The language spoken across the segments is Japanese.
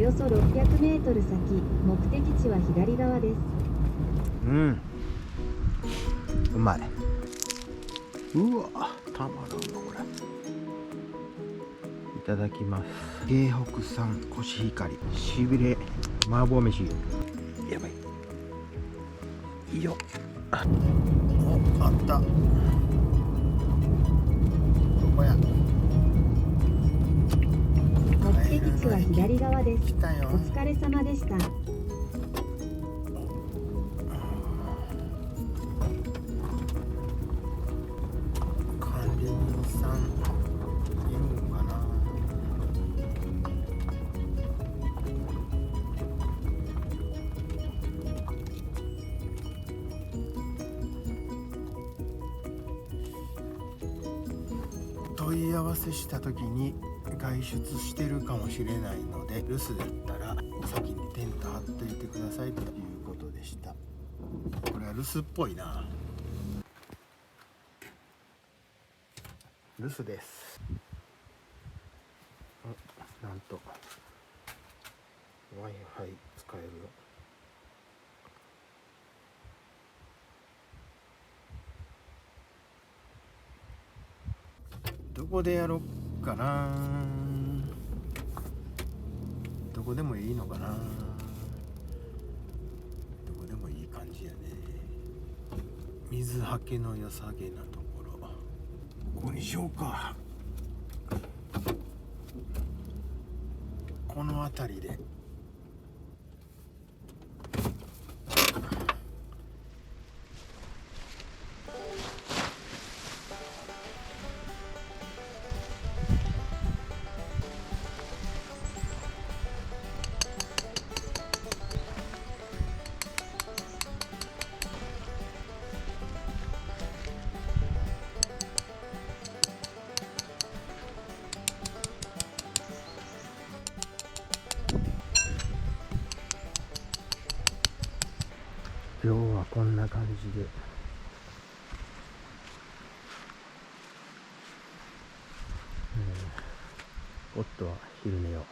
よそ600メートル先、目的地は左側です。うまい。うわ、たまらんのこれ。いただきます。京北産コシヒカリしびれ麻婆飯。やばい。いいよ。お、あった。どこや。目的地は左側です。来たよ。お疲れ様でした。管理人さんいるんかな。問い合わせした時に外出してるかもしれないので、留守だったら先にテント張っといてくださいということでした。これは留守っぽいな。留守です。なんと Wi-Fi 使えるよ。どこでやろっかな。どこでもいいのかな。どこでもいい感じやね。水はけの良さげなところ、ここにしようか。この辺りで今日はこんな感じで、夫は昼寝を、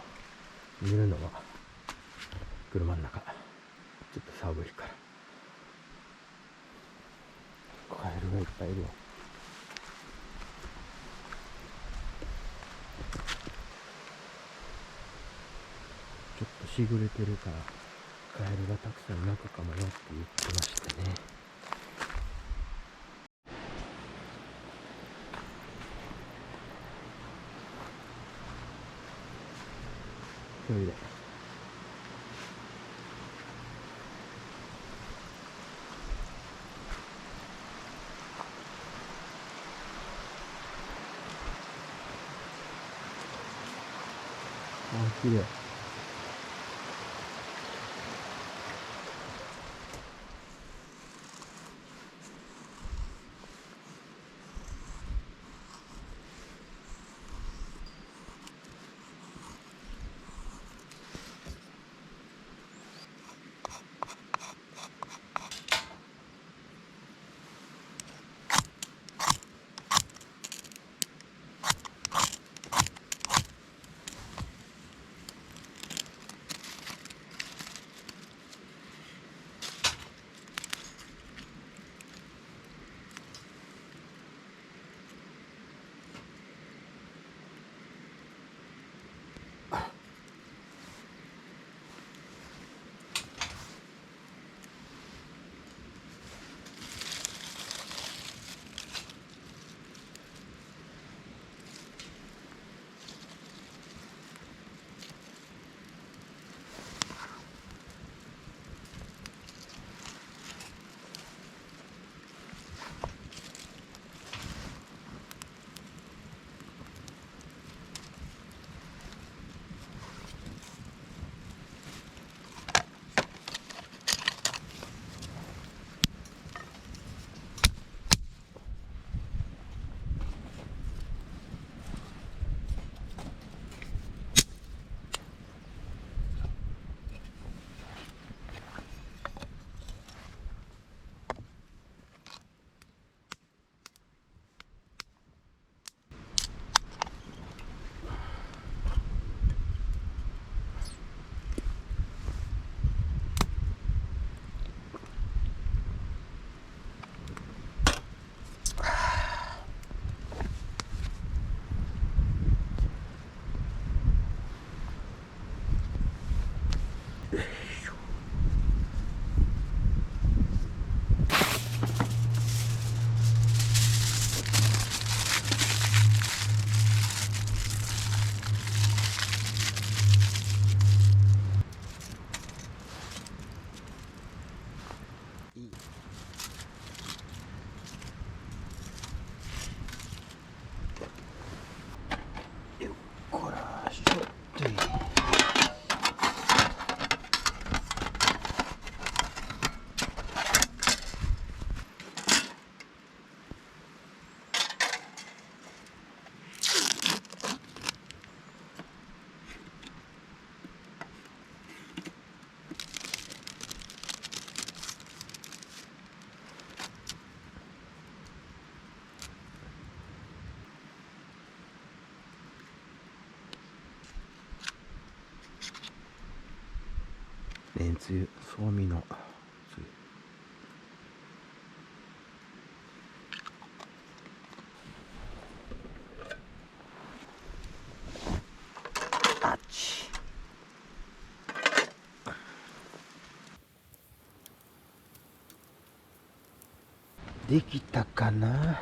寝るのは車の中。ちょっと寒いから。カエルがいっぱいいるよ。ちょっとしぐれてるからカエルがたくさん鳴くかもよって言ってましたね。トイレ。あ、綺麗。めんつゆ、そうみのつゆ。あっち。できたかな。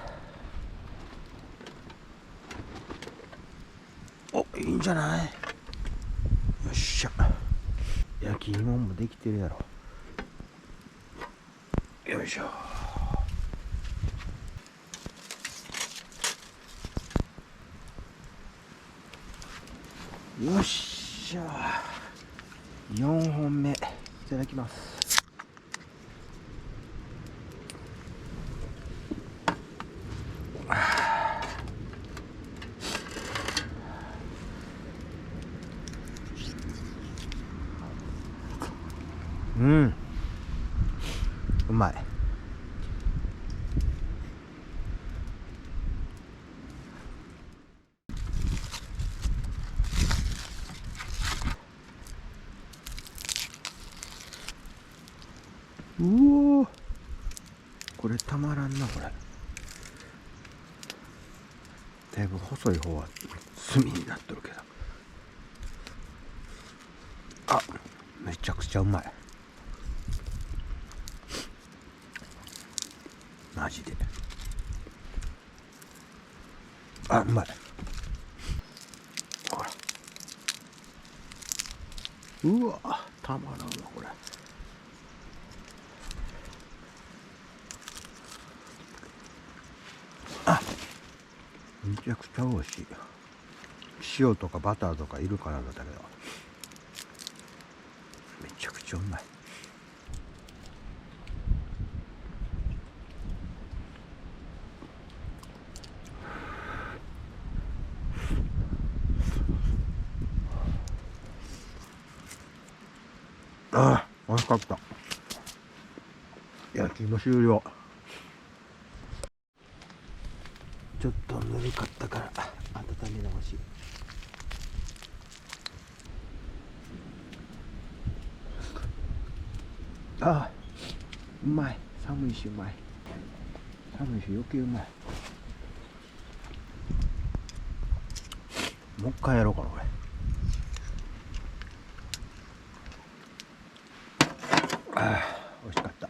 お、いいんじゃない。よっしゃ。焼き芋もできてるやろ。よいしょ。よっしゃ。4本目いただきます。うん、うまい。うおー、これたまらんな。これだいぶ細い方は炭になっとるけど、あ、めちゃくちゃうまい。マジで。あ、うまい。ほら、うわ、たまらんわこれ。あ、めちゃくちゃ美味しい。塩とかバターとかいるからなんだけど、めちゃくちゃうまい。ああ、美味しかった。焼き芋終了。ちょっとぬるかったから温め直し。ああ、うまい。寒いしうまい。寒いし余計うまい。もう一回やろうかなこれ。ああ、美味しかった。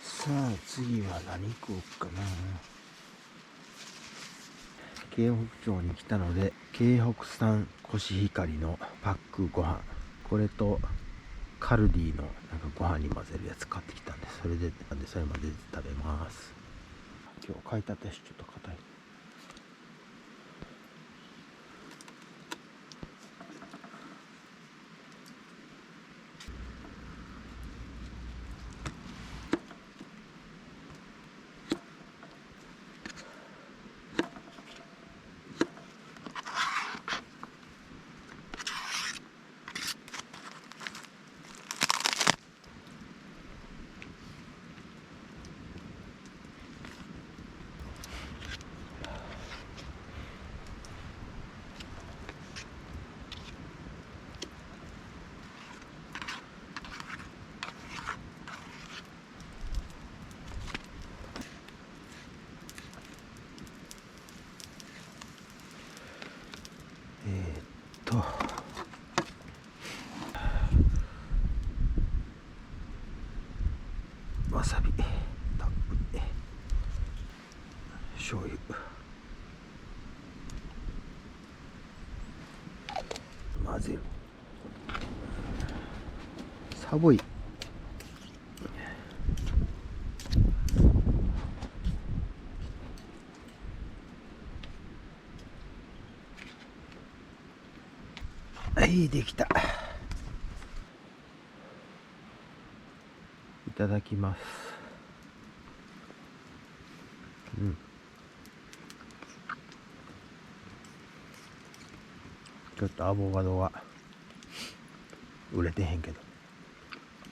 さあ次は何食おうかな。京北町に来たので、京北産コシヒカリのパックご飯、これとカルディのなんかご飯に混ぜるやつ買ってきたんで、それまで食べます。今日買いたてしちょっと硬い。わさびたっぷり、醤油、混ぜる。寒い。はい、できた。いただきます。うん。ちょっとアボカドは売れてへんけど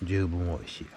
十分美味しいよ。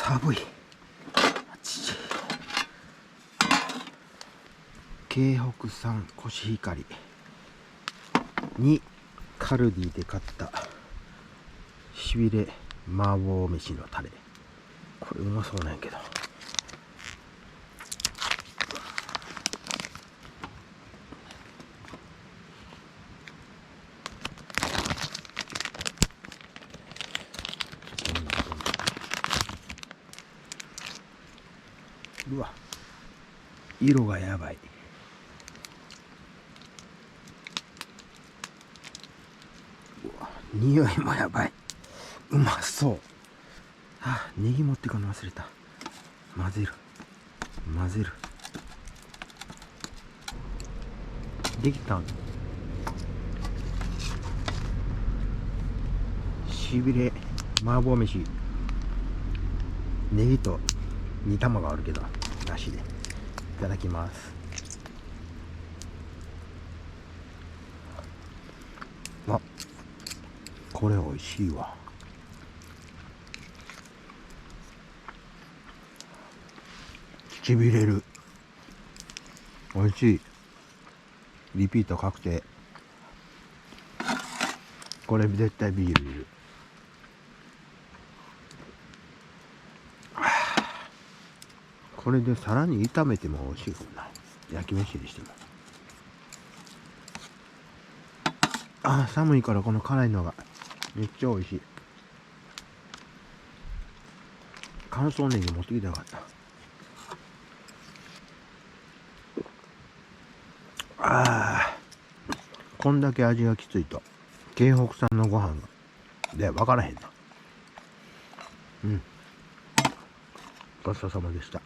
寒い。京北産コシヒカリにカルディで買ったしびれ麻婆飯のタレ。これうまそうなんやけど。うわ、色がやばい。うわ、匂いもやばい。うまそう。あ、ネギ持ってかの忘れた。混ぜる混ぜる。できたん。しびれ麻婆飯、ネギと煮卵あるけどなしで。いただきます。あ、これ美味しいわ。しびれる。美味しい。リピート確定。これ絶対ビールいる。これでさらに炒めても美味しいかもな。焼き飯にしても。あ、寒いからこの辛いのがめっちゃ美味しい。乾燥ネギ持ってきてなかった。あー、こんだけ味がきついと京北産のご飯がで分からへんな。うん、ごちそうさまでした。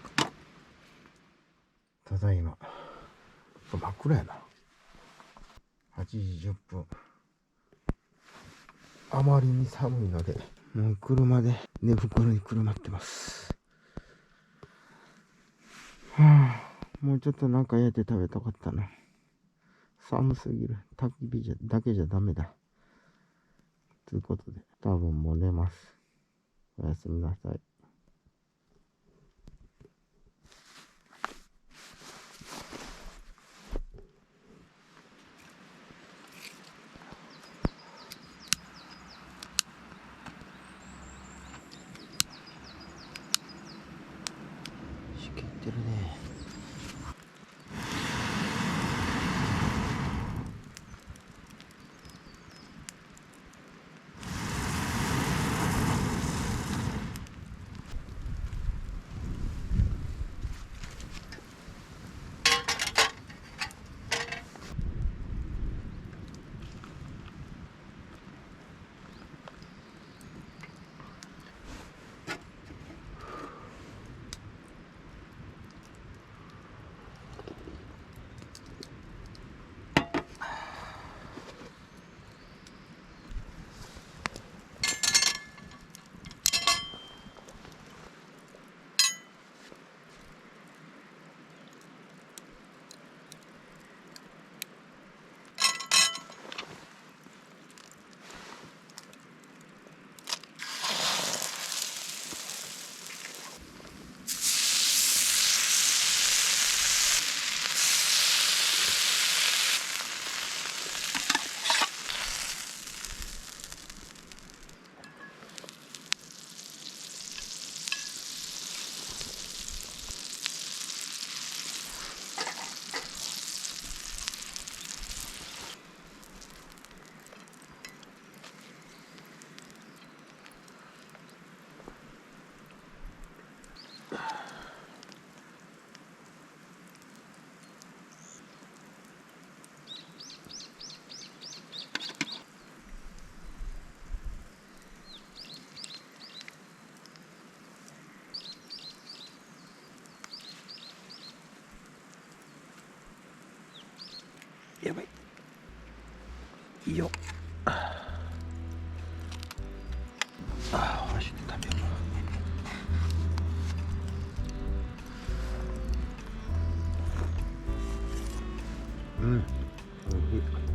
ただいま真っ暗やな。8時10分。あまりに寒いのでもう車で寝袋にくるまってます。はあ、もうちょっとなんか焼いて食べたかったな。寒すぎる。焚き火だけじゃダメだ。ということで多分もう寝ます。おやすみなさい。しけってるね。やばい。いいよ。箸で食べよう。うん、おいしい。